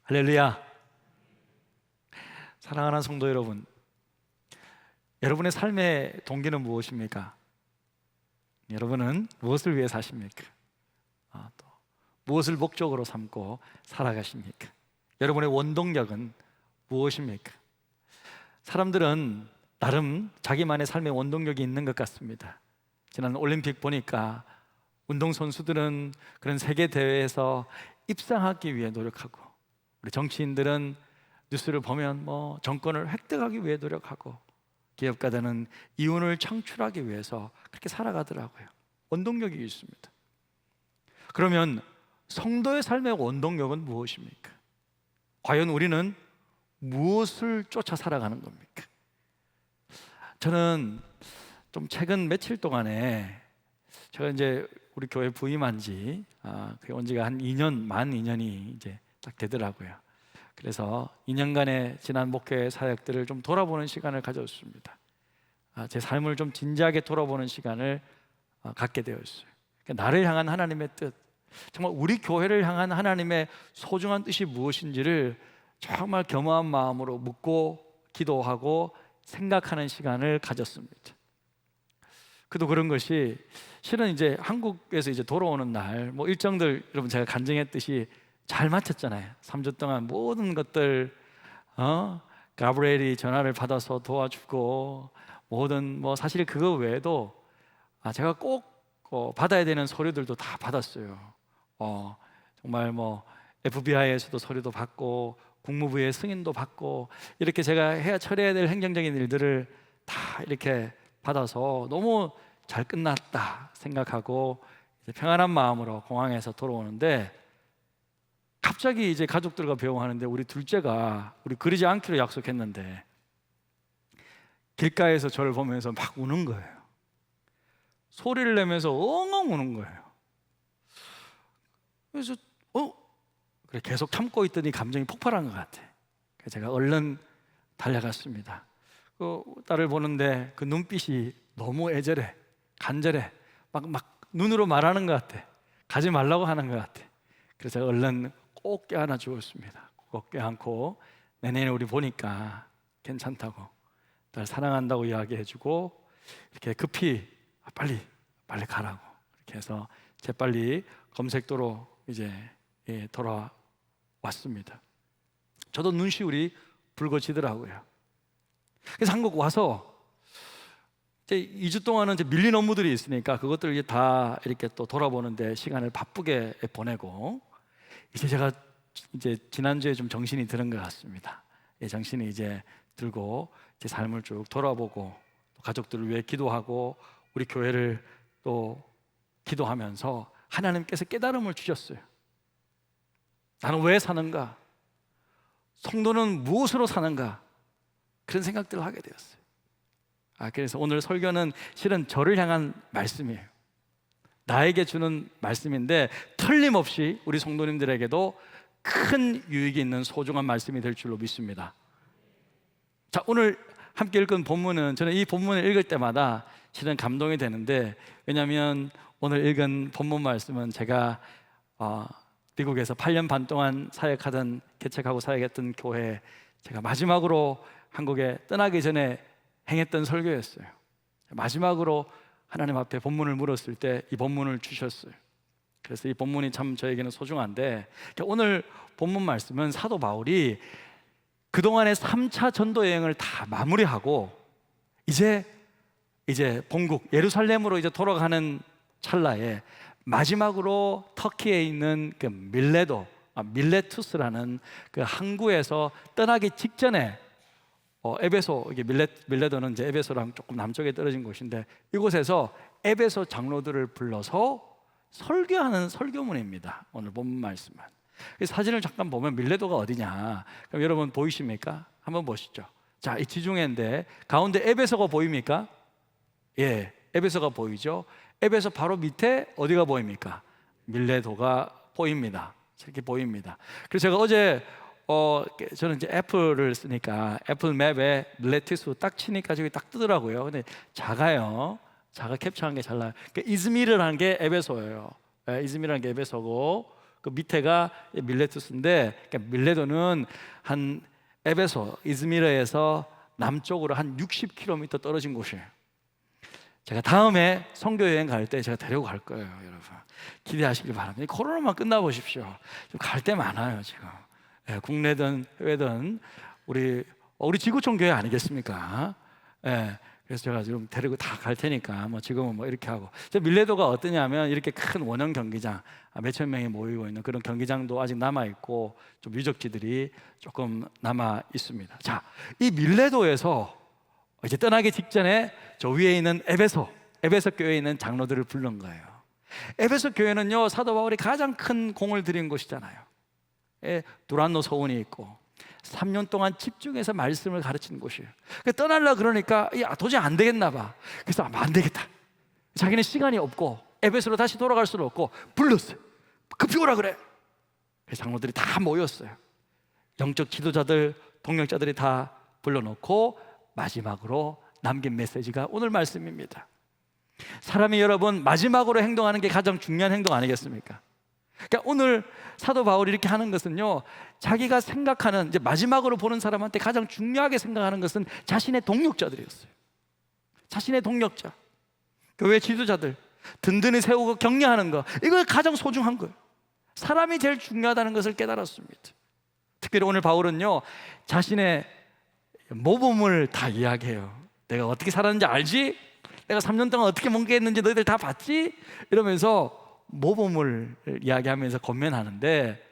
할렐루야. 사랑하는 성도 여러분, 여러분의 삶의 동기는 무엇입니까? 여러분은 무엇을 위해 사십니까? 또 무엇을 목적으로 삼고 살아가십니까? 여러분의 원동력은 무엇입니까? 사람들은 나름 자기만의 삶의 원동력이 있는 것 같습니다. 지난 올림픽 보니까 운동선수들은 그런 세계 대회에서 입상하기 위해 노력하고, 우리 정치인들은 뉴스를 보면 정권을 획득하기 위해 노력하고, 기업가들은 이윤을 창출하기 위해서 그렇게 살아가더라고요. 원동력이 있습니다. 그러면 성도의 삶의 원동력은 무엇입니까? 과연 우리는 무엇을 쫓아 살아가는 겁니까? 저는 좀 최근 며칠 동안에 제가 이제 우리 교회 부임한 지 온 지가 한 2년, 만 2년이 이제 딱 되더라고요. 그래서 2년간의 지난 목회 사역들을 좀 돌아보는 시간을 가졌습니다. 제 삶을 좀 진지하게 돌아보는 시간을 갖게 되었어요. 그러니까 나를 향한 하나님의 뜻, 정말 우리 교회를 향한 하나님의 소중한 뜻이 무엇인지를 정말 겸허한 마음으로 묻고 기도하고 생각하는 시간을 가졌습니다. 그도 그런 것이 실은 이제 한국에서 이제 돌아오는 날 일정들 여러분 제가 간증했듯이 잘 마쳤잖아요. 3주 동안 모든 것들 가브리엘이 전화를 받아서 도와주고, 모든 사실 그거 외에도 제가 꼭 받아야 되는 서류들도 다 받았어요. 정말 FBI에서도 서류도 받고 국무부의 승인도 받고, 이렇게 제가 처리해야 될 행정적인 일들을 다 이렇게 받아서 너무 잘 끝났다 생각하고 이제 평안한 마음으로 공항에서 돌아오는데, 갑자기 이제 가족들과 배웅하는데 우리 둘째가 우리 그러지 않기로 약속했는데 길가에서 저를 보면서 막 우는 거예요. 소리를 내면서 엉엉 우는 거예요. 그래서 그래 계속 참고 있더니 감정이 폭발한 것 같아. 그래서 제가 얼른 달려갔습니다. 그 딸을 보는데 그 눈빛이 너무 애절해, 간절해, 막 눈으로 말하는 것 같아. 가지 말라고 하는 것 같아. 그래서 제가 얼른 꼭 껴안아 주었습니다. 꼭 껴안고 내년에 우리 보니까 괜찮다고, 딸 사랑한다고 이야기해주고, 이렇게 급히 빨리 가라고 이렇게 해서 재빨리 검색도로 이제 돌아왔습니다. 저도 눈시울이 붉어지더라고요. 그래서 한국 와서 이제 2주 동안은 이제 밀린 업무들이 있으니까 그것들 이제 다 이렇게 또 돌아보는데 시간을 바쁘게 보내고, 이제 제가 이제 지난주에 좀 정신이 드는 것 같습니다. 정신이 이제 들고 제 삶을 쭉 돌아보고, 또 가족들을 위해 기도하고 우리 교회를 또 기도하면서 하나님께서 깨달음을 주셨어요. 나는 왜 사는가? 성도는 무엇으로 사는가? 그런 생각들을 하게 되었어요. 그래서 오늘 설교는 실은 저를 향한 말씀이에요. 나에게 주는 말씀인데 틀림없이 우리 성도님들에게도 큰 유익이 있는 소중한 말씀이 될 줄로 믿습니다. 자, 오늘 함께 읽은 본문은, 저는 이 본문을 읽을 때마다 실은 감동이 되는데, 왜냐하면 오늘 읽은 본문 말씀은 제가 미국에서 8년 반 동안 사역하던, 개척하고 사역했던 교회 제가 마지막으로 한국에 떠나기 전에 행했던 설교였어요. 마지막으로 하나님 앞에 본문을 물었을 때 이 본문을 주셨어요. 그래서 이 본문이 참 저에게는 소중한데, 오늘 본문 말씀은 사도 바울이 그동안의 3차 전도 여행을 다 마무리하고 이제 본국 예루살렘으로 이제 돌아가는 찰나에 마지막으로 터키에 있는 그 밀레투스라는 그 항구에서 떠나기 직전에 에베소, 이게 밀레도는 이제 에베소랑 조금 남쪽에 떨어진 곳인데, 이곳에서 에베소 장로들을 불러서 설교하는 설교문입니다. 오늘 본문 말씀은. 사진을 잠깐 보면 밀레도가 어디냐? 그럼 여러분 보이십니까? 한번 보시죠. 자, 이 지중해인데 가운데 에베소가 보입니까? 예, 에베소가 보이죠. 에베소 바로 밑에 어디가 보입니까? 밀레도가 보입니다. 이렇게 보입니다. 그래서 제가 어제 저는 이제 애플을 쓰니까 애플 맵에 밀레투스 딱 치니까 저기 딱 뜨더라고요. 근데 작아요. 캡처한 게 잘 나요. 이즈미르라는 게 에베소예요. 이즈미르라는 게 에베소고, 그 밑에가 밀레투스인데, 그러니까 밀레도는 한 에베소, 이즈미르에서 남쪽으로 한 60km 떨어진 곳이에요. 제가 다음에 선교 여행 갈 때 제가 데리고 갈 거예요, 여러분. 기대하시길 바랍니다. 코로나만 끝나보십시오. 좀 갈 데 많아요 지금. 예, 국내든 해외든 우리 지구촌 교회 아니겠습니까? 예, 그래서 제가 지금 데리고 다 갈 테니까 뭐 지금은 뭐 이렇게 하고. 저 밀레도가 어떠냐면 이렇게 큰 원형 경기장, 몇천 명이 모이고 있는 그런 경기장도 아직 남아 있고 좀 유적지들이 조금 남아 있습니다. 자, 이 밀레도에서 이제 떠나기 직전에 저 위에 있는 에베소 교회에 있는 장로들을 부른 거예요. 에베소 교회는요, 사도 바울이 가장 큰 공을 들인 곳이잖아요. 두란노 서원이 있고 3년 동안 집중해서 말씀을 가르치는 곳이에요. 떠날라 그러니까 도저히 안 되겠나 봐. 그래서 안 되겠다. 자기는 시간이 없고 에베소로 다시 돌아갈 수는 없고 불렀어요. 급히 오라 그래. 그래서 장로들이 다 모였어요. 영적 지도자들, 동역자들이 다 불러놓고 마지막으로 남긴 메시지가 오늘 말씀입니다. 사람이 여러분 마지막으로 행동하는 게 가장 중요한 행동 아니겠습니까? 그러니까 오늘 사도 바울이 이렇게 하는 것은요, 자기가 생각하는, 이제 마지막으로 보는 사람한테 가장 중요하게 생각하는 것은 자신의 동역자들이었어요. 자신의 동역자, 교회 지도자들 든든히 세우고 격려하는 거, 이거 가장 소중한 거예요. 사람이 제일 중요하다는 것을 깨달았습니다. 특별히 오늘 바울은요, 자신의 모범을 다 이야기해요. 내가 어떻게 살았는지 알지? 내가 3년 동안 어떻게 뭔가했는지 너희들 다 봤지? 이러면서 모범을 이야기하면서 권면하는데,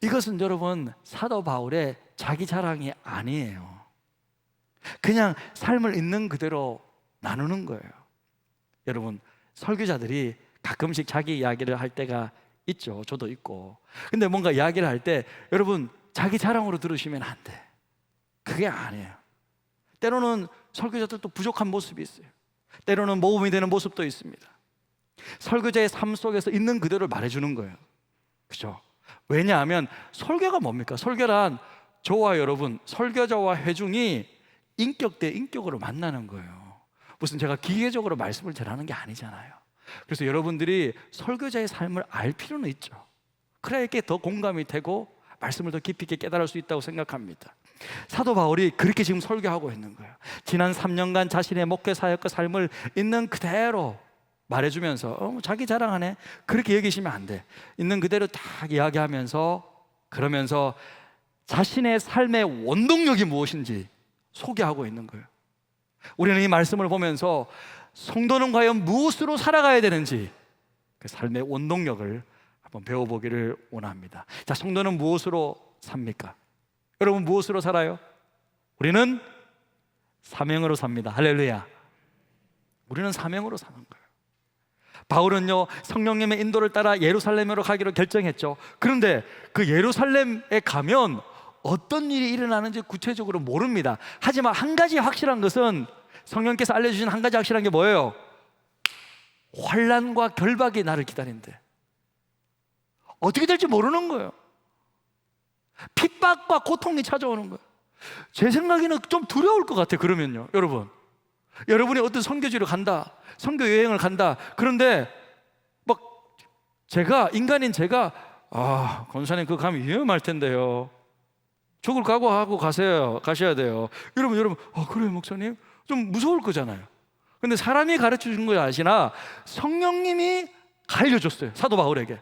이것은 여러분 사도 바울의 자기 자랑이 아니에요. 그냥 삶을 있는 그대로 나누는 거예요. 여러분, 설교자들이 가끔씩 자기 이야기를 할 때가 있죠. 저도 있고. 근데 뭔가 이야기를 할 때 여러분 자기 자랑으로 들으시면 안 돼. 그게 아니에요. 때로는 설교자들도 부족한 모습이 있어요. 때로는 모범이 되는 모습도 있습니다. 설교자의 삶 속에서 있는 그대로 말해주는 거예요. 그렇죠? 왜냐하면 설교가 뭡니까? 설교란 저와 여러분, 설교자와 회중이 인격 대 인격으로 만나는 거예요. 무슨 제가 기계적으로 말씀을 전하는 게 아니잖아요. 그래서 여러분들이 설교자의 삶을 알 필요는 있죠. 그래야 이렇게 더 공감이 되고 말씀을 더 깊이 있게 깨달을 수 있다고 생각합니다. 사도 바울이 그렇게 지금 설교하고 있는 거예요. 지난 3년간 자신의 목회 사역과 삶을 있는 그대로 말해주면서 자기 자랑하네, 그렇게 여기시면 안 돼. 있는 그대로 딱 이야기하면서, 그러면서 자신의 삶의 원동력이 무엇인지 소개하고 있는 거예요. 우리는 이 말씀을 보면서 성도는 과연 무엇으로 살아가야 되는지 그 삶의 원동력을 한번 배워보기를 원합니다. 자, 성도는 무엇으로 삽니까? 여러분 무엇으로 살아요? 우리는 사명으로 삽니다. 할렐루야. 우리는 사명으로 사는 거예요. 바울은요, 성령님의 인도를 따라 예루살렘으로 가기로 결정했죠. 그런데 그 예루살렘에 가면 어떤 일이 일어나는지 구체적으로 모릅니다. 하지만 한 가지 확실한 것은, 성령께서 알려주신 한 가지 확실한 게 뭐예요? 환난과 결박이 나를 기다린대. 어떻게 될지 모르는 거예요. 핍박과 고통이 찾아오는 거예요. 제 생각에는 좀 두려울 것 같아요. 그러면요, 여러분이 어떤 선교지로 간다, 선교 여행을 간다. 그런데 막 인간인 제가 권사님 그거 가면 위험할 텐데요, 죽을 각오하고 가셔야 돼요. 여러분 그래요 목사님? 좀 무서울 거잖아요. 근데 사람이 가르쳐 준 거 아시나? 성령님이 알려줬어요. 사도 바울에게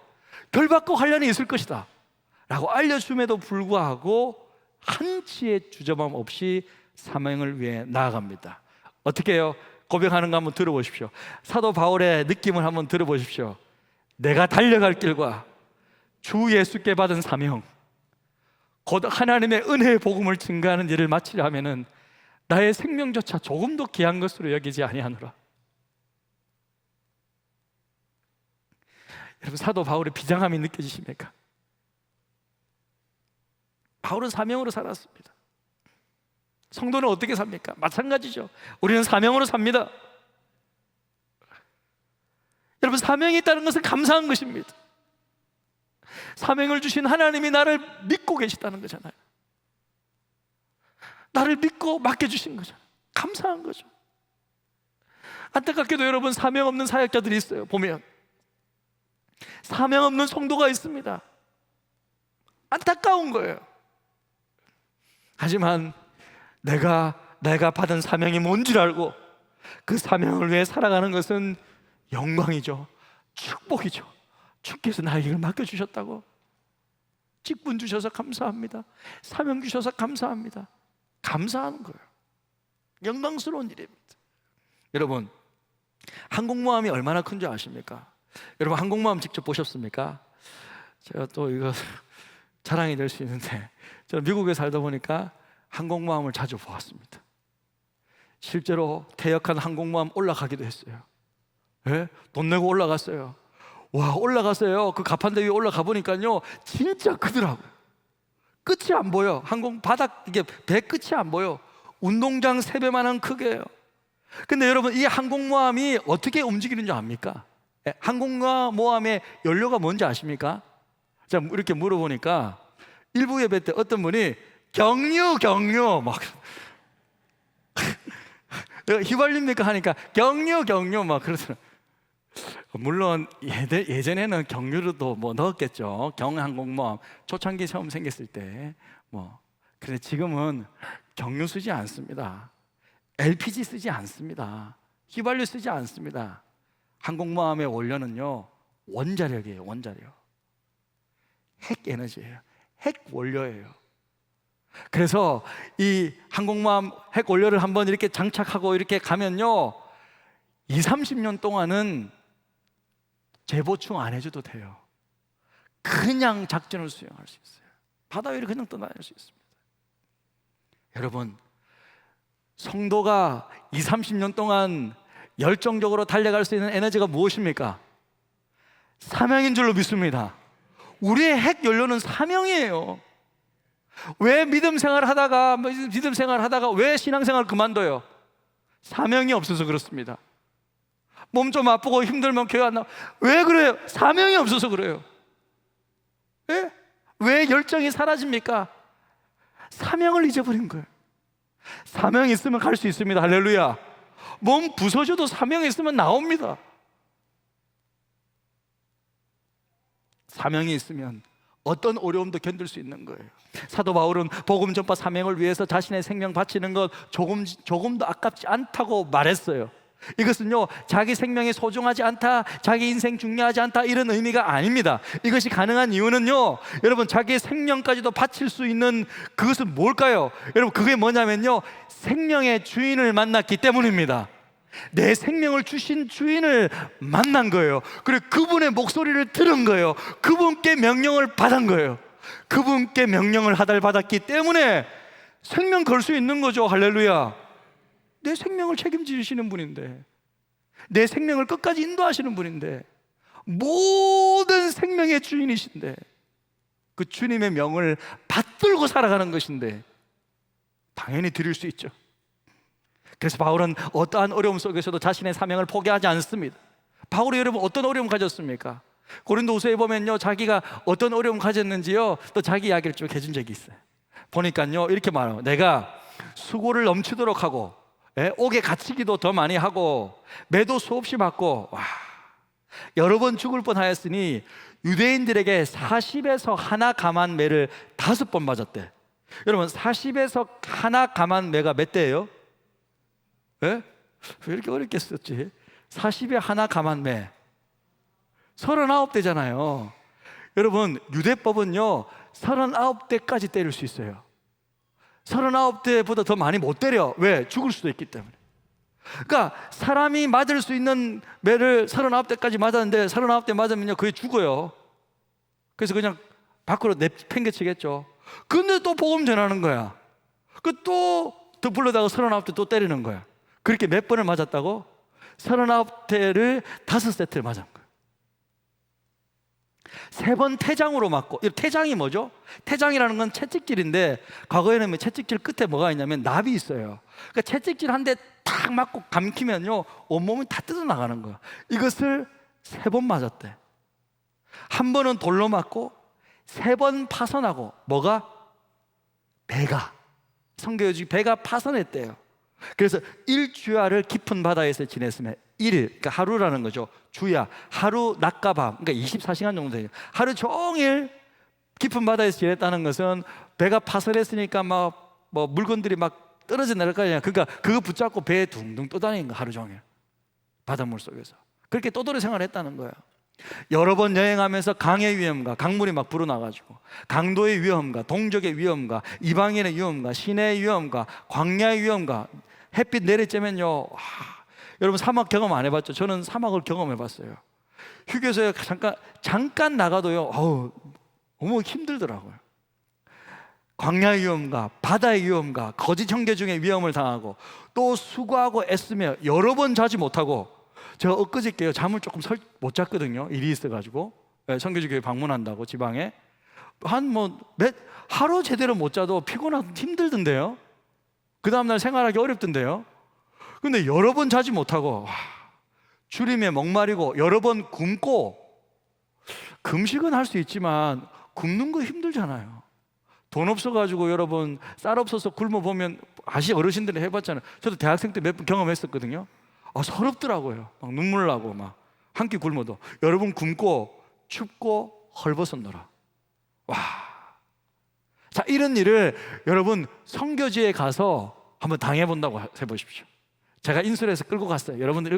결박과 관련이 있을 것이다 라고 알려줌에도 불구하고 한치의 주저함 없이 사명을 위해 나아갑니다. 어떻게 해요? 고백하는 거 한번 들어보십시오. 사도 바울의 느낌을 한번 들어보십시오. 내가 달려갈 길과 주 예수께 받은 사명, 곧 하나님의 은혜의 복음을 증거하는 일을 마치려 하면은 나의 생명조차 조금도 귀한 것으로 여기지 아니하노라. 여러분, 사도 바울의 비장함이 느껴지십니까? 바울은 사명으로 살았습니다. 성도는 어떻게 삽니까? 마찬가지죠. 우리는 사명으로 삽니다. 여러분, 사명이 있다는 것은 감사한 것입니다. 사명을 주신 하나님이 나를 믿고 계시다는 거잖아요. 나를 믿고 맡겨주신 거잖아요. 감사한 거죠. 안타깝게도 여러분, 사명 없는 사역자들이 있어요. 보면 사명 없는 성도가 있습니다. 안타까운 거예요. 하지만 내가 받은 사명이 뭔지 알고 그 사명을 위해 살아가는 것은 영광이죠. 축복이죠. 주께서 나에게 이걸 맡겨주셨다고. 직분 주셔서 감사합니다. 사명 주셔서 감사합니다. 감사하는 거예요. 영광스러운 일입니다. 여러분, 항공모함이 얼마나 큰 줄 아십니까? 여러분, 항공모함 직접 보셨습니까? 제가 또 이거 자랑이 될 수 있는데, 저는 미국에 살다 보니까 항공모함을 자주 보았습니다. 실제로 퇴역한 항공모함 올라가기도 했어요. 예? 돈 내고 올라갔어요. 와, 올라갔어요. 그 가판대 위에 올라가 보니까요, 진짜 크더라고요. 끝이 안 보여. 항공 바닥, 이게 배 끝이 안 보여. 운동장 3배만한 크기예요. 근데 여러분, 이 항공모함이 어떻게 움직이는 줄 압니까? 항공모함의 연료가 뭔지 아십니까? 자, 이렇게 물어보니까 일부 예배 때 어떤 분이 경유 막 휘발립니까 하니까 경유 막 그러더라고요. 물론 예전에는 경유로도 뭐 넣었겠죠. 경항공모함 초창기 처음 생겼을 때 뭐. 그런데 지금은 경유 쓰지 않습니다. LPG 쓰지 않습니다. 휘발유 쓰지 않습니다. 항공모함의 원료는요, 원자력이에요. 원자력. 핵 에너지예요. 핵 원료예요. 그래서 이 항공모함 핵 원료를 한번 이렇게 장착하고 이렇게 가면요, 20-30년 동안은 재보충 안 해줘도 돼요. 그냥 작전을 수행할 수 있어요. 바다 위를 그냥 떠다닐 수 있습니다. 여러분, 성도가 20-30년 동안 열정적으로 달려갈 수 있는 에너지가 무엇입니까? 사명인 줄로 믿습니다. 우리의 핵 연료는 사명이에요. 왜 믿음 생활 하다가 왜 신앙생활 그만둬요? 사명이 없어서 그렇습니다. 몸 좀 아프고 힘들면 교회 안 나와. 왜 그래요? 사명이 없어서 그래요. 예? 왜 열정이 사라집니까? 사명을 잊어버린 거예요. 사명이 있으면 갈 수 있습니다. 할렐루야. 몸 부서져도 사명이 있으면 나옵니다. 사명이 있으면 어떤 어려움도 견딜 수 있는 거예요. 사도 바울은 복음 전파 사명을 위해서 자신의 생명 바치는 것 조금도 아깝지 않다고 말했어요. 이것은요, 자기 생명이 소중하지 않다, 자기 인생 중요하지 않다, 이런 의미가 아닙니다. 이것이 가능한 이유는요, 여러분, 자기의 생명까지도 바칠 수 있는 그것은 뭘까요? 여러분, 그게 뭐냐면요, 생명의 주인을 만났기 때문입니다. 내 생명을 주신 주인을 만난 거예요. 그리고 그분의 목소리를 들은 거예요. 그분께 명령을 받은 거예요. 그분께 명령을 하달받았기 때문에 생명 걸 수 있는 거죠. 할렐루야. 내 생명을 책임지시는 분인데, 내 생명을 끝까지 인도하시는 분인데, 모든 생명의 주인이신데, 그 주님의 명을 받들고 살아가는 것인데 당연히 드릴 수 있죠. 그래서 바울은 어떠한 어려움 속에서도 자신의 사명을 포기하지 않습니다. 바울이 여러분 어떤 어려움 가졌습니까? 고린도후서에 보면요, 자기가 어떤 어려움 가졌는지요, 또 자기 이야기를 쭉 해준 적이 있어요. 보니까요, 이렇게 말해요. 내가 수고를 넘치도록 하고, 옥에 갇히기도 더 많이 하고, 매도 수없이 맞고, 여러 번 죽을 뻔하였으니 유대인들에게 40에서 하나 감한 매를 5번 맞았대. 여러분, 40에서 하나 감한 매가 몇 대예요? 왜 이렇게 어렵게 썼지? 40에 하나 감한 매 39대잖아요. 여러분, 유대법은요 39대까지 때릴 수 있어요. 39대보다 더 많이 못 때려. 왜? 죽을 수도 있기 때문에. 그러니까 사람이 맞을 수 있는 매를 39대까지 맞았는데 39대 맞으면요 그게 죽어요. 그래서 그냥 밖으로 내팽개치겠죠. 근데 또 복음 전하는 거야. 그 또 더 불러다가 39대 또 때리는 거야. 그렇게 몇 번을 맞았다고? 39대를 5세트를 맞은 거예요. 3번 태장으로 맞고. 태장이 뭐죠? 태장이라는 건 채찍질인데, 과거에는 채찍질 끝에 뭐가 있냐면 납이 있어요. 그러니까 채찍질 한 대 탁 맞고 감기면요 온몸이 다 뜯어나가는 거야. 이것을 3번 맞았대. 한 번은 돌로 맞고 3번 파손하고. 뭐가? 배가. 성경에 배가 파손했대요. 그래서 일주야를 깊은 바다에서 지냈으면 1일, 그러니까 하루라는 거죠. 주야, 하루 낮과 밤, 그러니까 24시간 정도 돼요. 하루 종일 깊은 바다에서 지냈다는 것은 배가 파설했으니까 막 뭐 물건들이 막 떨어져 내릴 거 아니야. 그러니까 그거 붙잡고 배에 둥둥 떠다니는 거, 하루 종일 바닷물 속에서. 그렇게 떠돌이 생활했다는 거예요. 여러 번 여행하면서 강의 위험과 강물이 막 불어나가지고 강도의 위험과 동족의 위험과 이방인의 위험과 시내의 위험과 광야의 위험과 햇빛 내리쬐면요, 여러분 사막 경험 안 해봤죠? 저는 사막을 경험해봤어요. 휴게소에 잠깐 나가도요, 너무 힘들더라고요. 광야의 위험과 바다의 위험과 거짓 형제 중에 위험을 당하고 또 수고하고 애쓰며 여러 번 자지 못하고, 제가 엊그저께요 잠을 조금 못 잤거든요. 일이 있어가지고 선교지 교회 방문한다고 지방에 하루 제대로 못 자도 피곤하고 힘들던데요. 그 다음날 생활하기 어렵던데요. 근데 여러 번 자지 못하고 주림에 목마르고 여러 번 굶고, 금식은 할 수 있지만 굶는 거 힘들잖아요. 돈 없어가지고 여러분 쌀 없어서 굶어보면 어르신들이 해봤잖아요. 저도 대학생 때 몇 번 경험했었거든요. 서럽더라고요. 막 눈물 나고 막 한 끼 굶어도. 여러분 굶고 춥고 헐벗었노라. 자, 이런 일을 여러분 선교지에 가서 한번 당해본다고 해보십시오. 제가 인술에서 끌고 갔어요. 여러분들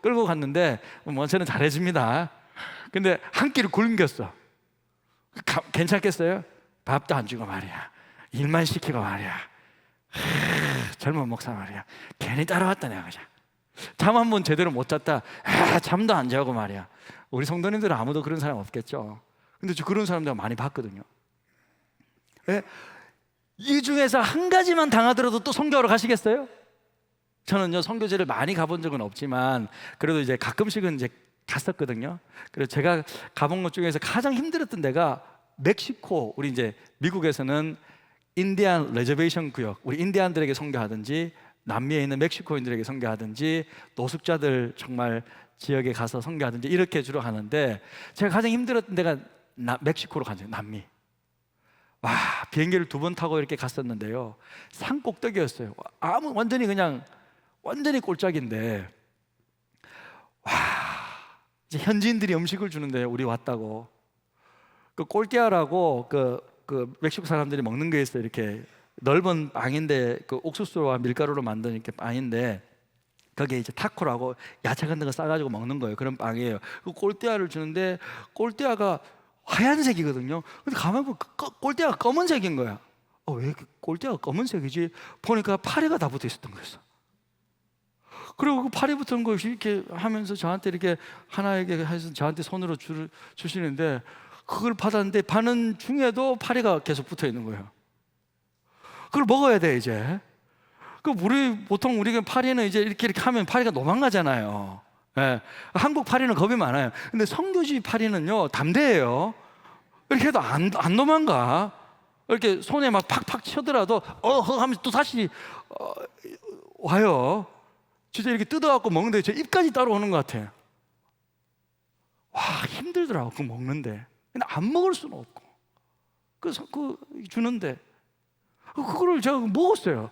끌고 갔는데 저는 잘해줍니다. 근데 한 끼를 굶겼어. 괜찮겠어요? 밥도 안 주고 말이야, 일만 시키고 말이야, 젊은 목사 말이야, 괜히 따라왔다 내가. 그냥 잠 한 번 제대로 못 잤다, 잠도 안 자고 말이야. 우리 성도님들은 아무도 그런 사람 없겠죠. 근데 저 그런 사람들 많이 봤거든요. 네? 이 중에서 한 가지만 당하더라도 또 선교하러 가시겠어요? 저는요 선교지를 많이 가본 적은 없지만 그래도 이제 가끔씩은 이제 갔었거든요. 그래서 제가 가본 것 중에서 가장 힘들었던 데가 멕시코. 우리 이제 미국에서는 인디안 레저베이션 구역, 우리 인디안들에게 선교하든지 남미에 있는 멕시코인들에게 선교하든지 노숙자들 정말 지역에 가서 선교하든지 이렇게 주로 하는데, 제가 가장 힘들었던 데가 멕시코로 간 거예요. 남미. 비행기를 2번 타고 이렇게 갔었는데요, 산 꼭대기였어요. 완전히 꼴짝인데, 이제 현지인들이 음식을 주는데 우리 왔다고, 그 꼴띠아라고 그 멕시코 사람들이 먹는 게 있어요. 이렇게 넓은 빵인데 그 옥수수와 밀가루로 만든 이렇게 빵인데, 거기에 이제 타코라고 야채 같은 거 싸가지고 먹는 거예요. 그런 빵이에요. 그 꼴띠아를 주는데 꼴띠아가 하얀색이거든요. 근데 가만히 보면 꼴띠아가 검은색인 거야. 왜 꼴띠아가 검은색이지? 보니까 파리가 다 붙어 있었던 거였어. 그리고 그 파리 붙은 것이 이렇게 하면서 저한테 이렇게 하나에게 해서 저한테 손으로 주시는데, 그걸 받았는데 받는 중에도 파리가 계속 붙어 있는 거예요. 그걸 먹어야 돼 이제. 보통 우리가 파리는 이제 이렇게 하면 파리가 도망가잖아요. 예. 한국 파리는 겁이 많아요. 근데 선교지 파리는요 담대해요. 이렇게 해도 안 도망가. 이렇게 손에 막 팍팍 쳐더라도 하면서 또 다시 와요. 진짜 이렇게 뜯어갖고 먹는데 제 입까지 따라오는 것 같아요. 힘들더라고 그거 먹는데. 근데 안 먹을 수는 없고, 그래서 주는데 그거를 제가 먹었어요.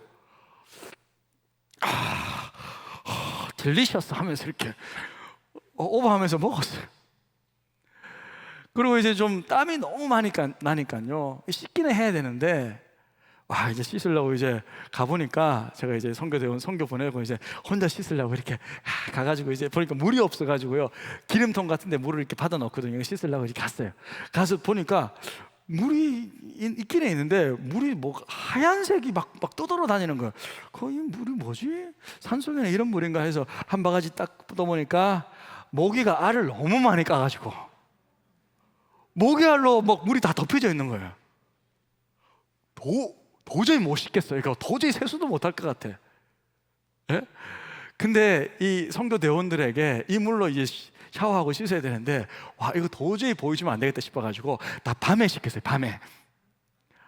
델리셔스 하면서 이렇게 오버하면서 먹었어요. 그리고 이제 좀 땀이 너무 많이 나니까요 씻기는 해야 되는데, 이제 씻으려고 이제 가보니까, 제가 이제 선교 보내고 이제 혼자 씻으려고 이렇게 가가지고 이제 보니까 물이 없어가지고요 기름통 같은데 물을 이렇게 받아 넣거든요. 씻으려고 이렇게 갔어요. 가서 보니까 물이 있긴 있는데 물이 뭐 하얀색이 막 떠돌아 다니는 거예요. 이 물이 뭐지? 산속에는 이런 물인가 해서 한 바가지 딱 뜯어보니까 모기가 알을 너무 많이 까가지고 모기알로 막 물이 다 덮여져 있는 거예요. 도저히 못 씻겠어요. 이거 도저히 세수도 못할 것 같아. 예? 근데 이 선교 대원들에게 이 물로 이제 샤워하고 씻어야 되는데, 이거 도저히 보여주면 안 되겠다 싶어가지고 다 밤에 씻겠어요.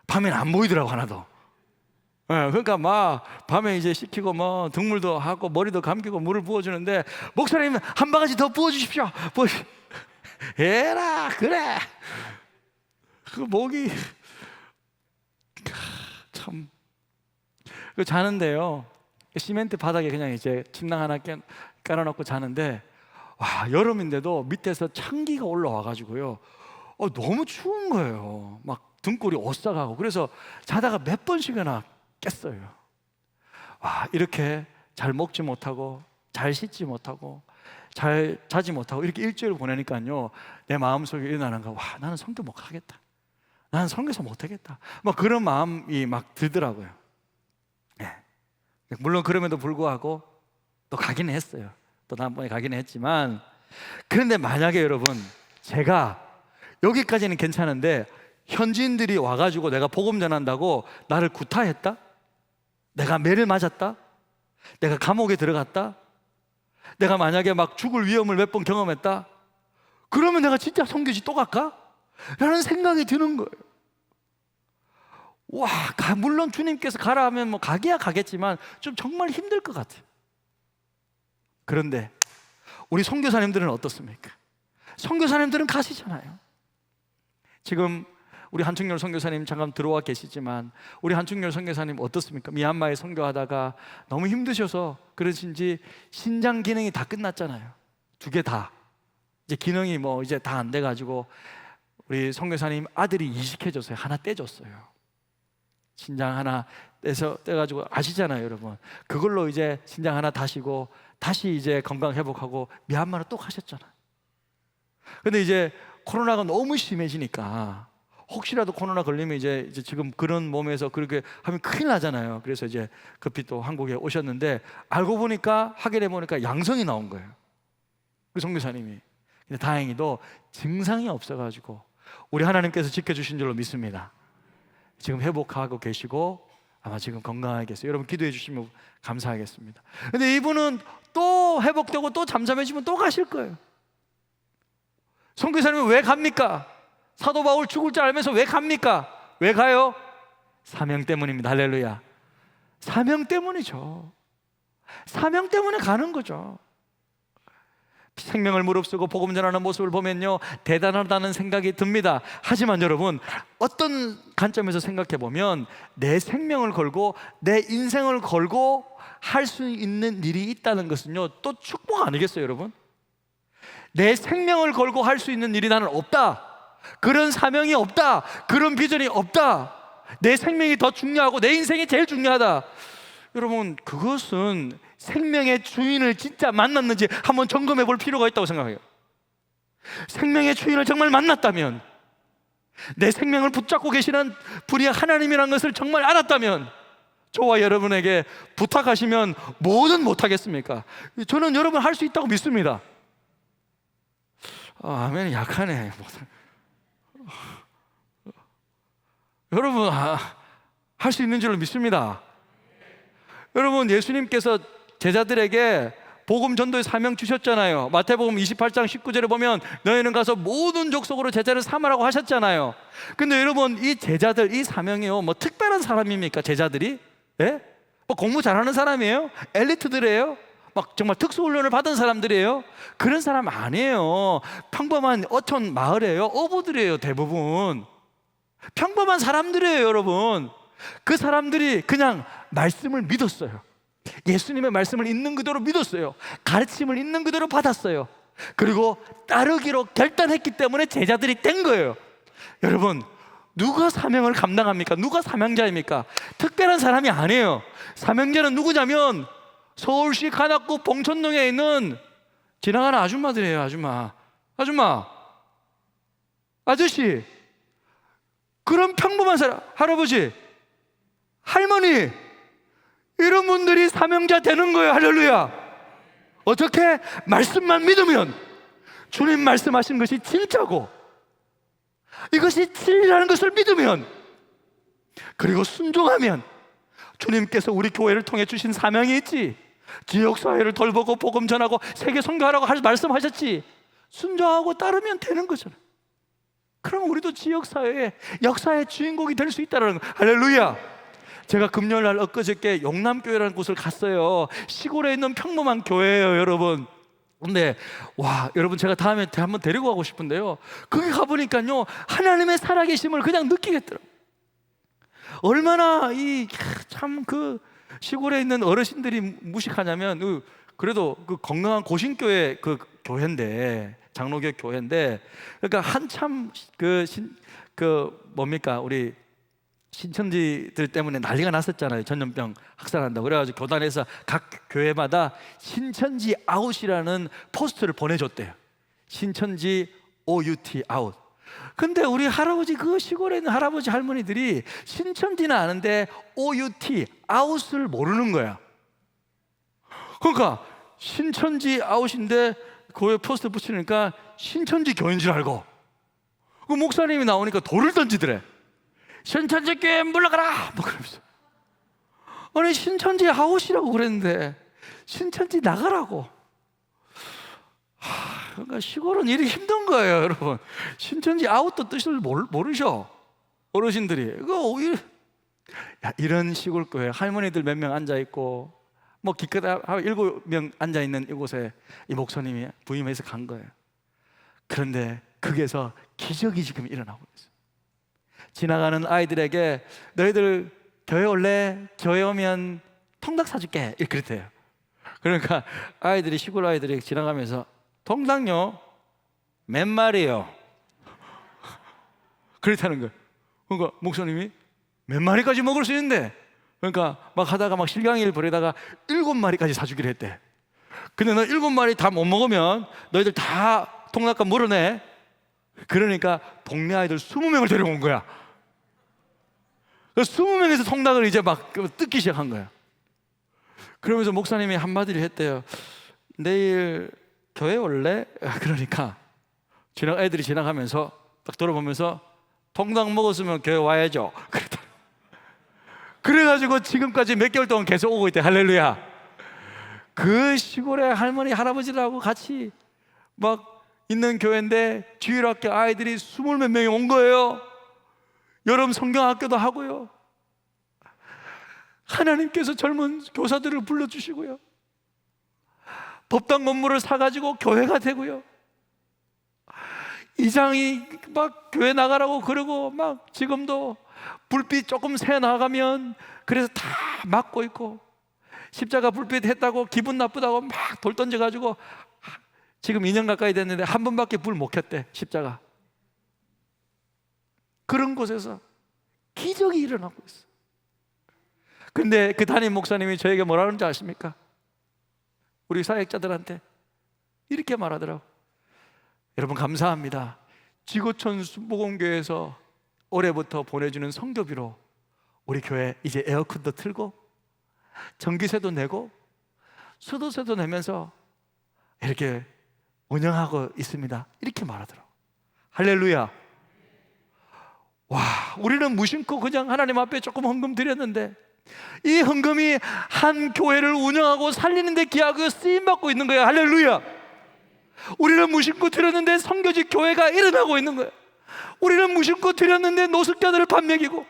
밤에는 안 보이더라고 하나도. 예, 그러니까 막 밤에 이제 씻기고 뭐 등물도 하고 머리도 감기고 물을 부어주는데, 목사님 한 바가지 더 부어주십시오. 에라 그래. 그 목이 참. 자는데요 시멘트 바닥에 그냥 이제 침낭 하나 깔아놓고 자는데, 여름인데도 밑에서 찬기가 올라와 가지고요 너무 추운 거예요. 막 등골이 오싹하고. 그래서 자다가 몇 번씩이나 깼어요. 와, 이렇게 잘 먹지 못하고 잘 씻지 못하고 잘 자지 못하고 이렇게 일주일을 보내니까요, 내 마음속에 일어나는 거, 와, 나는 선교 못 하겠다, 나는 선교사 못 하겠다, 막 그런 마음이 막 들더라고요. 네. 물론 그럼에도 불구하고 또 가기는 했어요. 또 다음번에 가기는 했지만, 그런데 만약에 여러분, 제가 여기까지는 괜찮은데 현지인들이 와가지고 내가 복음 전한다고 나를 구타했다? 내가 매를 맞았다? 내가 감옥에 들어갔다? 내가 만약에 막 죽을 위험을 몇 번 경험했다? 그러면 내가 진짜 선교지 또 갈까? 라는 생각이 드는 거예요. 와, 물론 주님께서 가라 하면 뭐 가기야 가겠지만 좀 정말 힘들 것 같아요. 그런데 우리 선교사님들은 어떻습니까? 선교사님들은 가시잖아요. 지금 우리 한충렬 선교사님 잠깐 들어와 계시지만, 우리 한충렬 선교사님 어떻습니까? 미얀마에 선교하다가 너무 힘드셔서 그러신지 신장 기능이 다 끝났잖아요. 2개 다 이제 기능이 뭐 이제 다 안 돼가지고 우리 선교사님 아들이 이식해줬어요. 하나 떼줬어요. 신장 하나 떼가지고, 아시잖아요 여러분. 그걸로 이제 신장 하나 다시고 다시 이제 건강 회복하고 미얀마로 또 가셨잖아요. 근데 이제 코로나가 너무 심해지니까 혹시라도 코로나 걸리면 이제 지금 그런 몸에서 그렇게 하면 큰일 나잖아요. 그래서 이제 급히 또 한국에 오셨는데, 알고 보니까 확인해 보니까 양성이 나온 거예요, 그 선교사님이. 근데 다행히도 증상이 없어가지고 우리 하나님께서 지켜주신 줄로 믿습니다. 지금 회복하고 계시고 아마 지금 건강하게 계세요. 여러분 기도해 주시면 감사하겠습니다. 근데 이분은 또 회복되고 또 잠잠해지면 또 가실 거예요. 선교사님은 왜 갑니까? 사도 바울 죽을 줄 알면서 왜 갑니까? 왜 가요? 사명 때문입니다. 할렐루야. 사명 때문이죠. 사명 때문에 가는 거죠. 생명을 무릅쓰고 복음 전하는 모습을 보면요, 대단하다는 생각이 듭니다. 하지만 여러분, 어떤 관점에서 생각해 보면 내 생명을 걸고 내 인생을 걸고 할 수 있는 일이 있다는 것은요, 또 축복 아니겠어요 여러분? 내 생명을 걸고 할 수 있는 일이 나는 없다, 그런 사명이 없다, 그런 비전이 없다, 내 생명이 더 중요하고 내 인생이 제일 중요하다. 여러분, 그것은 생명의 주인을 진짜 만났는지 한번 점검해 볼 필요가 있다고 생각해요. 생명의 주인을 정말 만났다면, 내 생명을 붙잡고 계시는 분이 하나님이라는 것을 정말 알았다면, 저와 여러분에게 부탁하시면 뭐든 못하겠습니까? 저는 여러분 할 수 있다고 믿습니다. 아멘이 약하네. 여러분 할 수 있는 줄로 믿습니다. 여러분, 예수님께서 제자들에게 복음 전도의 사명 주셨잖아요. 마태복음 28장 19절에 보면 너희는 가서 모든 족속으로 제자를 삼으라고 하셨잖아요. 근데 여러분, 이 제자들, 이 사명이요, 뭐 특별한 사람입니까? 제자들이? 예? 뭐 공부 잘하는 사람이에요? 엘리트들이에요? 막 정말 특수훈련을 받은 사람들이에요? 그런 사람 아니에요. 평범한 어촌 마을이에요. 어부들이에요. 대부분 평범한 사람들이에요. 여러분, 그 사람들이 그냥 말씀을 믿었어요. 예수님의 말씀을 있는 그대로 믿었어요. 가르침을 있는 그대로 받았어요. 그리고 따르기로 결단했기 때문에 제자들이 된 거예요. 여러분, 누가 사명을 감당합니까? 누가 사명자입니까? 특별한 사람이 아니에요. 사명자는 누구냐면 서울시 관악구 봉천동에 있는 지나가는 아줌마들이에요. 아저씨, 그런 평범한 사람, 할아버지, 할머니, 이런 분들이 사명자 되는 거예요. 할렐루야. 어떻게? 말씀만 믿으면, 주님 말씀하신 것이 진짜고 이것이 진리라는 것을 믿으면, 그리고 순종하면, 주님께서 우리 교회를 통해 주신 사명이 있지. 지역사회를 돌보고 복음 전하고 세계 선교하라고 말씀하셨지. 순종하고 따르면 되는 거잖아요. 그럼 우리도 지역사회의 역사의 주인공이 될 수 있다는 거. 할렐루야. 제가 금요일날 엊그저께 용남교회라는 곳을 갔어요. 시골에 있는 평범한 교회예요 여러분. 근데 와, 여러분, 제가 다음에 한번 데리고 가고 싶은데요, 거기 가보니까요, 하나님의 살아계심을 그냥 느끼겠더라고요. 얼마나 참 그 시골에 있는 어르신들이 무식하냐면, 그래도 그 건강한 고신교회 그 교회인데 장로교 교회인데, 그러니까 한참 뭡니까, 우리 신천지들 때문에 난리가 났었잖아요. 전염병 확산한다고. 그래가지고 교단에서 각 교회마다 신천지 아웃이라는 포스터를 보내줬대요. 신천지 OUT 아웃. 근데 우리 할아버지, 그 시골에 있는 할아버지 할머니들이 신천지는 아는데 OUT 아웃을 모르는 거야. 그러니까 신천지 아웃인데 교회 포스터 붙이니까 신천지 교회인 줄 알고, 그 목사님이 나오니까 돌을 던지더래. 신천지 교회 물러가라! 뭐 그러면서. 아니, 신천지 아웃이라고 그랬는데 신천지 나가라고. 그러니까 시골은 일이 힘든 거예요, 여러분. 신천지 아웃도 뜻을 모르셔, 어르신들이. 이런 시골 교회 할머니들 몇 명 앉아 있고, 뭐 기껏 7명 앉아 있는 이곳에 이 목사님이 부임해서 간 거예요. 그런데 거기에서 기적이 지금 일어나고 있어요. 지나가는 아이들에게 너희들 교회 올래? 교회 오면 통닭 사줄게, 이렇게 그랬대요. 그러니까 아이들이, 시골 아이들이 지나가면서 통닭요? 몇 마리요? 그렇다는 거예요. 그러니까 목사님이 몇 마리까지 먹을 수 있는데, 그러니까 막 하다가 막 실강이를 벌이다가 7마리까지 사주기로 했대. 근데 너 7마리 다 못 먹으면 너희들 다 통닭값 물어내. 그러니까 동네 아이들 20명을 데려온 거야. 20명에서 통닭을 이제 막 뜯기 시작한 거야. 그러면서 목사님이 한마디를 했대요. 내일 교회 올래? 그러니까 애들이 지나가면서 딱 돌아보면서 통닭 먹었으면 교회 와야죠. 그래가지고 지금까지 몇 개월 동안 계속 오고 있대. 할렐루야. 그 시골에 할머니 할아버지들하고 같이 막 있는 교회인데 주일학교 아이들이 20몇 명이 온 거예요. 여름 성경학교도 하고요. 하나님께서 젊은 교사들을 불러주시고요. 법당 건물을 사가지고 교회가 되고요. 이장이 막 교회 나가라고 그러고, 막 지금도 불빛 조금 새 나가면 그래서 다 막고 있고, 십자가 불빛 했다고 기분 나쁘다고 막 돌 던져가지고 지금 2년 가까이 됐는데 한 번밖에 불 못 켰대, 십자가. 그런 곳에서 기적이 일어나고 있어. 근데 그 담임 목사님이 저에게 뭐라 그러는지 아십니까? 우리 사역자들한테 이렇게 말하더라고. 여러분, 감사합니다. 지구촌 순복음교회에서 올해부터 보내주는 성교비로 우리 교회 이제 에어컨도 틀고 전기세도 내고 수도세도 내면서 이렇게 운영하고 있습니다. 이렇게 말하더라고. 할렐루야. 와, 우리는 무심코 그냥 하나님 앞에 조금 헌금 드렸는데 이 헌금이 한 교회를 운영하고 살리는 데 귀하게 쓰임받고 있는 거예요. 할렐루야. 우리는 무심코 드렸는데 성교직 교회가 일어나고 있는 거예요. 우리는 무심코 드렸는데 노숙자들을 밥 먹이고,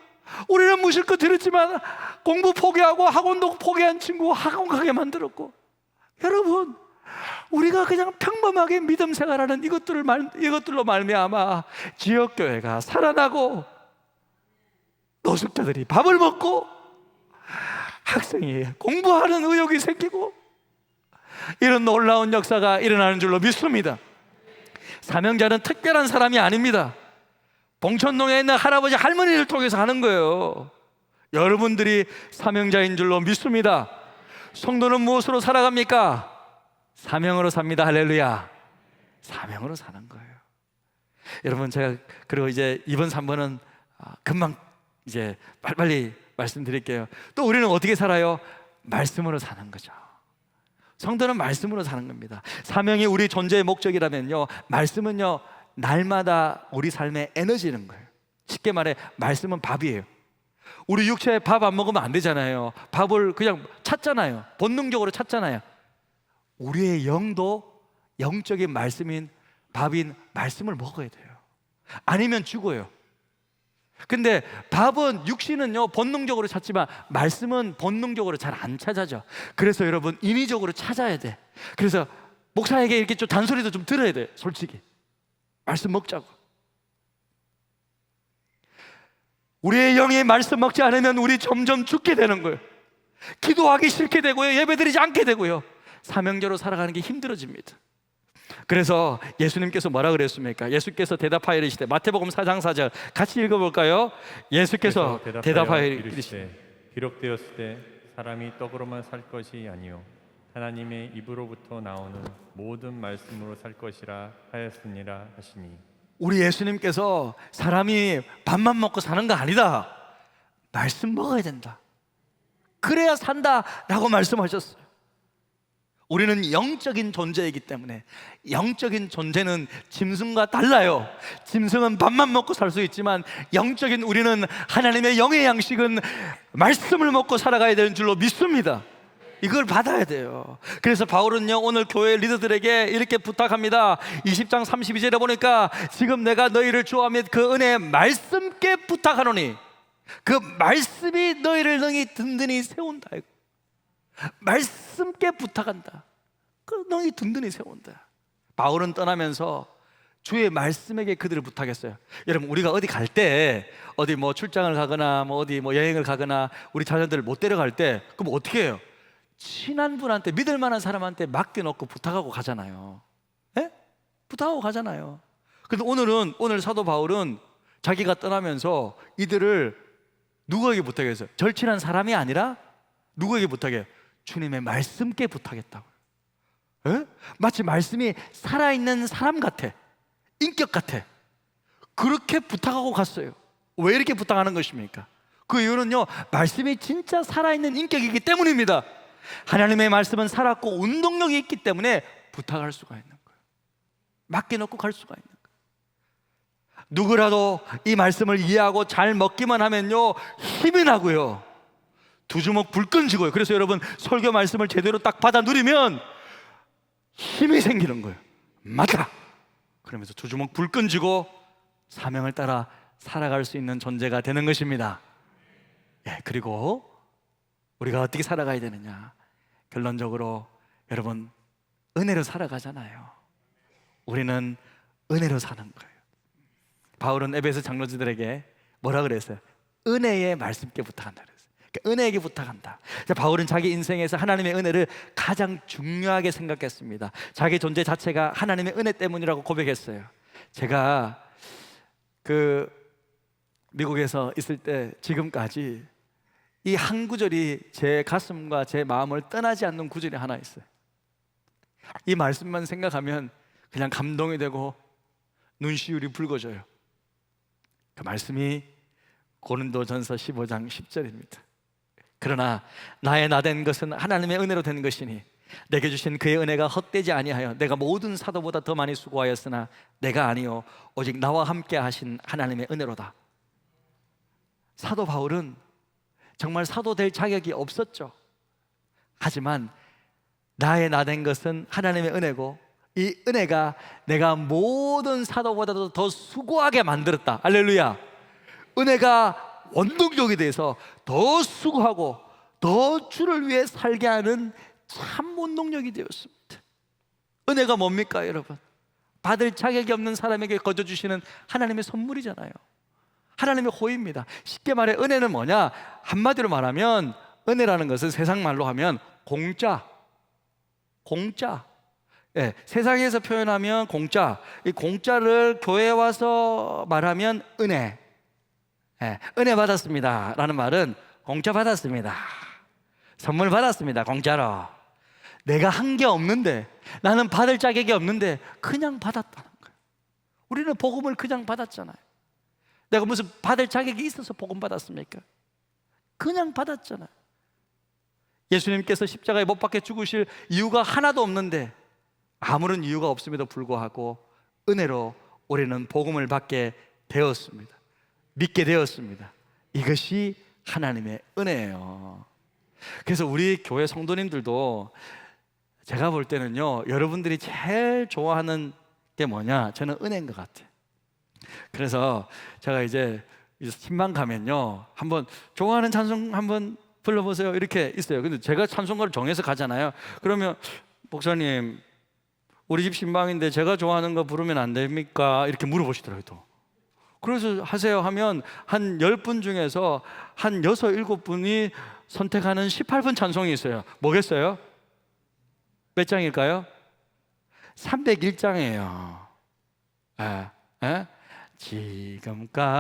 우리는 무심코 드렸지만 공부 포기하고 학원도 포기한 친구 학원 가게 만들었고, 여러분, 우리가 그냥 평범하게 믿음 생활하는 이것들로 말미암아 지역교회가 살아나고 노숙자들이 밥을 먹고 학생이 공부하는 의욕이 생기고, 이런 놀라운 역사가 일어나는 줄로 믿습니다. 사명자는 특별한 사람이 아닙니다. 봉천동에 있는 할아버지 할머니를 통해서 하는 거예요. 여러분들이 사명자인 줄로 믿습니다. 성도는 무엇으로 살아갑니까? 사명으로 삽니다. 할렐루야. 사명으로 사는 거예요. 여러분, 제가 그리고 이제 이번 3번은 금방 이제 빨리빨리 말씀드릴게요. 또 우리는 어떻게 살아요? 말씀으로 사는 거죠. 성도는 말씀으로 사는 겁니다. 사명이 우리 존재의 목적이라면요, 말씀은요 날마다 우리 삶의 에너지는 거예요. 쉽게 말해 말씀은 밥이에요. 우리 육체에 밥 안 먹으면 안 되잖아요. 밥을 그냥 찾잖아요. 본능적으로 찾잖아요. 우리의 영도 영적인 말씀인 밥인 말씀을 먹어야 돼요. 아니면 죽어요. 근데 밥은, 육신은요 본능적으로 찾지만 말씀은 본능적으로 잘 안 찾아져. 그래서 여러분, 인위적으로 찾아야 돼. 그래서 목사에게 이렇게 좀 단소리도 좀 들어야 돼. 솔직히 말씀 먹자고. 우리의 영이 말씀 먹지 않으면 우리 점점 죽게 되는 거예요. 기도하기 싫게 되고요, 예배드리지 않게 되고요, 사명자로 살아가는 게 힘들어집니다. 그래서 예수님께서 뭐라 그랬습니까? 예수께서 대답하여 이르시되, 마태복음 4장 4절 같이 읽어볼까요? 예수께서 대답하여 이르시되 기록되었을 때 사람이 떡으로만 살 것이 아니요 하나님의 입으로부터 나오는 모든 말씀으로 살 것이라 하였으니라 하시니. 우리 예수님께서 사람이 밥만 먹고 사는 거 아니다, 말씀 먹어야 된다, 그래야 산다라고 말씀하셨어요. 우리는 영적인 존재이기 때문에, 영적인 존재는 짐승과 달라요. 짐승은 밥만 먹고 살 수 있지만 영적인 우리는 하나님의 영의 양식은 말씀을 먹고 살아가야 되는 줄로 믿습니다. 이걸 받아야 돼요. 그래서 바울은요, 오늘 교회 리더들에게 이렇게 부탁합니다. 20장 32절에 보니까 지금 내가 너희를 주와 및 그 은혜의 말씀께 부탁하노니 그 말씀이 너희를 능히 든든히 세운다. 말씀께 부탁한다. 그 너희 든든히 세운다. 바울은 떠나면서 주의 말씀에게 그들을 부탁했어요. 여러분, 우리가 어디 갈 때, 어디 뭐 출장을 가거나 어디 여행을 가거나 우리 자녀들을 못 데려갈 때, 그럼 어떻게 해요? 친한 분한테, 믿을 만한 사람한테 맡겨놓고 부탁하고 가잖아요. 예? 부탁하고 가잖아요. 근데 오늘 사도 바울은 자기가 떠나면서 이들을 누구에게 부탁했어요? 절친한 사람이 아니라 누구에게 부탁해요? 주님의 말씀께 부탁했다고요. 에? 마치 말씀이 살아있는 사람 같아, 인격 같아. 그렇게 부탁하고 갔어요. 왜 이렇게 부탁하는 것입니까? 그 이유는요, 말씀이 진짜 살아있는 인격이기 때문입니다. 하나님의 말씀은 살았고 운동력이 있기 때문에 부탁할 수가 있는 거예요. 맡겨놓고 갈 수가 있는 거예요. 누구라도 이 말씀을 이해하고 잘 먹기만 하면요, 힘이 나고요, 두 주먹 불끈 쥐고요. 그래서 여러분, 설교 말씀을 제대로 딱 받아 누리면 힘이 생기는 거예요. 맞다! 그러면서 두 주먹 불끈 쥐고 사명을 따라 살아갈 수 있는 존재가 되는 것입니다. 예, 그리고 우리가 어떻게 살아가야 되느냐? 결론적으로 여러분, 은혜로 살아가잖아요. 우리는 은혜로 사는 거예요. 바울은 에베소 장로들에게 뭐라 그랬어요? 은혜의 말씀께 부탁한다 그랬어요. 그러니까 은혜에게 부탁한다. 바울은 자기 인생에서 하나님의 은혜를 가장 중요하게 생각했습니다. 자기 존재 자체가 하나님의 은혜 때문이라고 고백했어요. 제가 미국에서 있을 때 지금까지 이 한 구절이 제 가슴과 제 마음을 떠나지 않는 구절이 하나 있어요. 이 말씀만 생각하면 그냥 감동이 되고 눈시울이 붉어져요. 그 말씀이 고린도전서 15장 10절입니다. 그러나 나의 나된 것은 하나님의 은혜로 된 것이니 내게 주신 그의 은혜가 헛되지 아니하여 내가 모든 사도보다 더 많이 수고하였으나 내가 아니요 오직 나와 함께 하신 하나님의 은혜로다. 사도 바울은 정말 사도 될 자격이 없었죠. 하지만 나의 나된 것은 하나님의 은혜고 이 은혜가 내가 모든 사도보다도 더 수고하게 만들었다. 할렐루야. 은혜가 원동력이 돼서 더 수고하고 더 주를 위해 살게 하는 참 원동력이 되었습니다. 은혜가 뭡니까 여러분? 받을 자격이 없는 사람에게 거저주시는 하나님의 선물이잖아요. 하나님의 호의입니다. 쉽게 말해 은혜는 뭐냐? 한마디로 말하면 은혜라는 것은 세상 말로 하면 공짜. 예, 세상에서 표현하면 공짜. 이 공짜를 교회에 와서 말하면 은혜. 예, 은혜 받았습니다 라는 말은 공짜 받았습니다, 선물 받았습니다, 공짜로. 내가 한 게 없는데, 나는 받을 자격이 없는데 그냥 받았다는 거예요. 우리는 복음을 그냥 받았잖아요. 내가 무슨 받을 자격이 있어서 복음 받았습니까? 그냥 받았잖아요. 예수님께서 십자가에 못 박혀 죽으실 이유가 하나도 없는데 아무런 이유가 없음에도 불구하고 은혜로 우리는 복음을 받게 되었습니다. 믿게 되었습니다. 이것이 하나님의 은혜예요. 그래서 우리 교회 성도님들도 제가 볼 때는요, 여러분들이 제일 좋아하는 게 뭐냐? 저는 은혜인 것 같아요. 그래서 제가 이제 신방 가면요, 한번 좋아하는 찬송 한번 불러보세요 이렇게 있어요. 근데 제가 찬송가를 정해서 가잖아요. 그러면 목사님, 우리 집 신방인데 제가 좋아하는 거 부르면 안 됩니까? 이렇게 물어보시더라고요. 또. 그래서 하세요 하면 한 10분 중에서 한 6, 7분이 선택하는 18분 찬송이 있어요. 뭐겠어요? 몇 장일까요? 301장이에요. 지금까지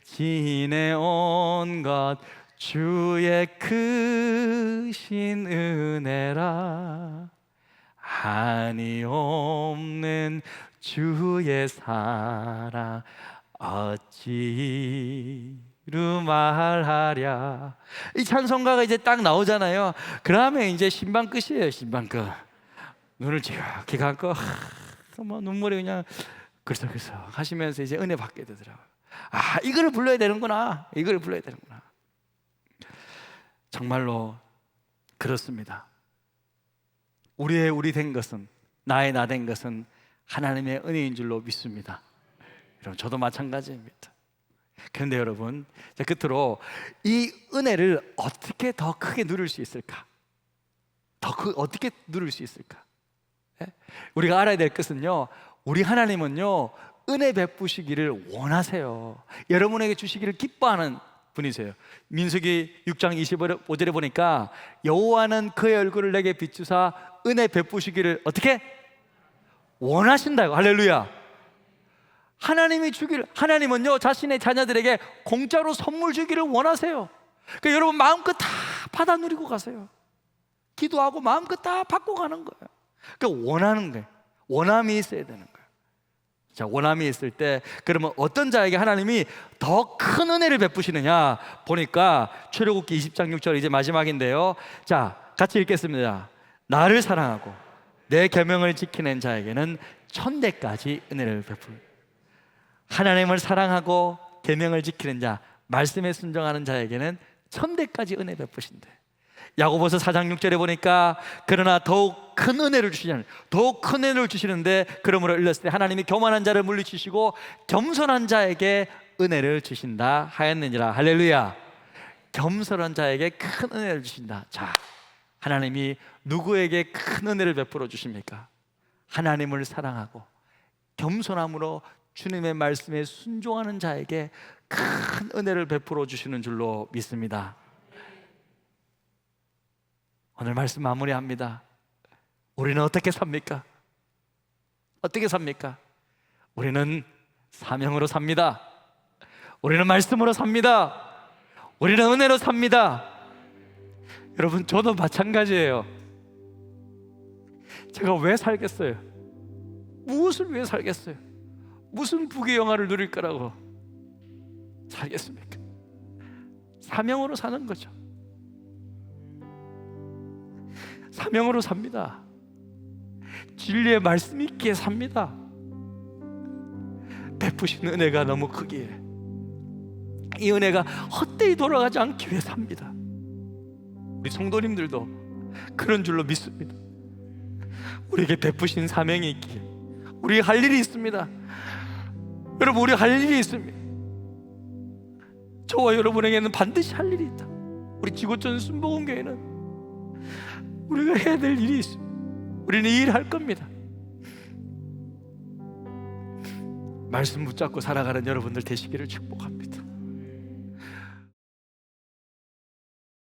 지내온 것 주의 크신 은혜라, 한이 없는 주의 사랑 어찌 루 말하랴. 이 찬송가가 이제 딱 나오잖아요. 그러면 이제 신방 끝이에요. 신방 끝. 눈을 지각히 감고 뭐 눈물이 그냥 글썩글썩 하시면서 이제 은혜 받게 되더라고요. 아, 이거를 불러야 되는구나. 이걸 불러야 되는구나. 정말로 그렇습니다. 우리의 우리 된 것은, 나의 나 된 것은 하나님의 은혜인 줄로 믿습니다. 여러분, 저도 마찬가지입니다. 그런데 여러분, 끝으로 이 은혜를 어떻게 더 크게 누릴 수 있을까? 어떻게 누릴 수 있을까? 우리가 알아야 될 것은요, 우리 하나님은요 은혜 베푸시기를 원하세요. 여러분에게 주시기를 기뻐하는 분이세요. 민수기 6장 25절에 보니까 여호와는 그의 얼굴을 내게 비추사 은혜 베푸시기를 어떻게? 원하신다고. 할렐루야. 하나님은요 자신의 자녀들에게 공짜로 선물 주기를 원하세요. 그러니까 여러분 마음껏 다 받아 누리고 가세요. 기도하고 마음껏 다 받고 가는 거예요. 그러니까 원하는 거예요. 원함이 있어야 되는 거예요. 자, 원함이 있을 때 그러면 어떤 자에게 하나님이 더 큰 은혜를 베푸시느냐 보니까 출애굽기 20장 6절 이제 마지막인데요. 자, 같이 읽겠습니다. 나를 사랑하고 내 계명을 지키는 자에게는 천대까지 은혜를 베풀. 하나님을 사랑하고 계명을 지키는 자, 말씀에 순종하는 자에게는 천대까지 은혜 베푸신대. 야고보서 4장 6절에 보니까 그러나 더욱 큰 은혜를 주시냐는, 더욱 큰 은혜를 주시는데 그러므로 일렀을 때 하나님이 교만한 자를 물리치시고 겸손한 자에게 은혜를 주신다 하였느니라. 할렐루야. 겸손한 자에게 큰 은혜를 주신다. 자, 하나님이 누구에게 큰 은혜를 베풀어 주십니까? 하나님을 사랑하고 겸손함으로 주님의 말씀에 순종하는 자에게 큰 은혜를 베풀어 주시는 줄로 믿습니다. 오늘 말씀 마무리합니다. 우리는 어떻게 삽니까? 어떻게 삽니까? 우리는 사명으로 삽니다. 우리는 말씀으로 삽니다. 우리는 은혜로 삽니다. 여러분, 저도 마찬가지예요. 제가 왜 살겠어요? 무엇을 위해 살겠어요? 무슨 부귀 영화를 누릴 거라고 살겠습니까? 사명으로 사는 거죠. 사명으로 삽니다. 진리의 말씀이 있기에 삽니다. 베푸신 은혜가 너무 크기에 이 은혜가 헛되이 돌아가지 않기 위해 삽니다. 우리 성도님들도 그런 줄로 믿습니다. 우리에게 베푸신 사명이 있기에 우리 할 일이 있습니다. 여러분, 우리 할 일이 있습니다. 저와 여러분에게는 반드시 할 일이 있다. 우리 지구촌 순복음교회는 우리가 해야 될 일이 있습니다. 우리는 이 일을 할 겁니다. 말씀 붙잡고 살아가는 여러분들 되시기를 축복합니다.